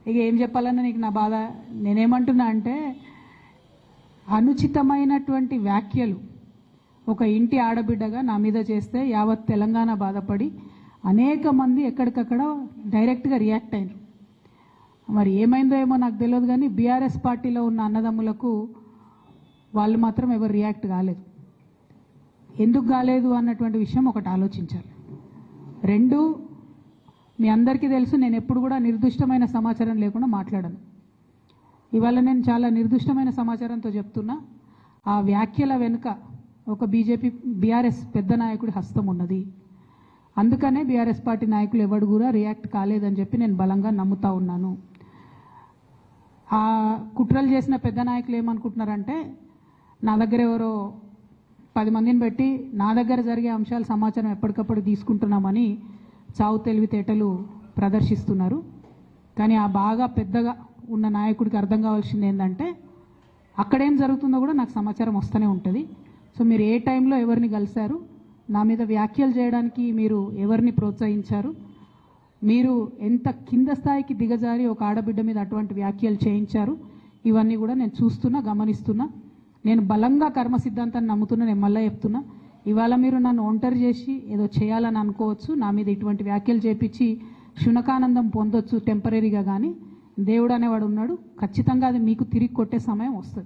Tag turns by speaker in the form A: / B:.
A: ఇక ఏం చెప్పాలన్నా నీకు నా బాధ. నేనేమంటున్నా అంటే అనుచితమైనటువంటి వ్యాఖ్యలు ఒక ఇంటి ఆడబిడ్డగా నా మీద చేస్తే యావత్ తెలంగాణ బాధపడి అనేక మంది ఎక్కడికక్కడ డైరెక్ట్గా రియాక్ట్ అయినారు. మరి ఏమైందో ఏమో నాకు తెలియదు, కానీ బీఆర్ఎస్ పార్టీలో ఉన్న అన్నదమ్ములకు వాళ్ళు మాత్రం ఎవరు రియాక్ట్ కాలేదు. ఎందుకు కాలేదు అన్నటువంటి విషయం ఒకటి ఆలోచించాలి. రెండు, మీ అందరికీ తెలుసు నేను ఎప్పుడు కూడా నిర్దిష్టమైన సమాచారం లేకుండా మాట్లాడను. ఇవాళ నేను చాలా నిర్దిష్టమైన సమాచారంతో చెప్తున్నా. ఆ వ్యాఖ్యల వెనుక ఒక బీఆర్ఎస్ పెద్ద నాయకుడి హస్తం ఉన్నది. అందుకనే బీఆర్ఎస్ పార్టీ నాయకులు ఎవడు కూడా రియాక్ట్ కాలేదని చెప్పి నేను బలంగా నమ్ముతా ఉన్నాను. ఆ కుట్రలు చేసిన పెద్ద నాయకులు ఏమనుకుంటున్నారంటే నా దగ్గర ఎవరో 10 మందిని పెట్టి నా దగ్గర జరిగే అంశాల సమాచారం ఎప్పటికప్పుడు తీసుకుంటున్నామని చావు తెలివితేటలు ప్రదర్శిస్తున్నారు. కానీ ఆ బాగా పెద్దగా ఉన్న నాయకుడికి అర్థం కావాల్సింది ఏంటంటే అక్కడేం జరుగుతుందో కూడా నాకు సమాచారం వస్తూనే ఉంటుంది. సో మీరు ఏ టైంలో ఎవరిని కలిశారు, నా మీద వ్యాఖ్యలు చేయడానికి మీరు ఎవరిని ప్రోత్సహించారు, మీరు ఎంత కింద స్థాయికి దిగజారి ఒక ఆడబిడ్డ మీద అటువంటి వ్యాఖ్యలు చేయించారు, ఇవన్నీ కూడా నేను చూస్తున్నా, గమనిస్తున్నా. నేను బలంగా కర్మ సిద్ధాంతాన్ని నమ్ముతున్నా. నేను మళ్ళీ చెప్తున్నా, ఇవాళ మీరు నన్ను ఒంటరి చేసి ఏదో చేయాలని అనుకోవచ్చు, నా మీద ఇటువంటి వ్యాఖ్యలు చేపించి శునకానందం పొందొచ్చు టెంపరీగా, కానీ దేవుడు అనేవాడు ఉన్నాడు. ఖచ్చితంగా అది మీకు తిరిగి కొట్టే సమయం వస్తుంది.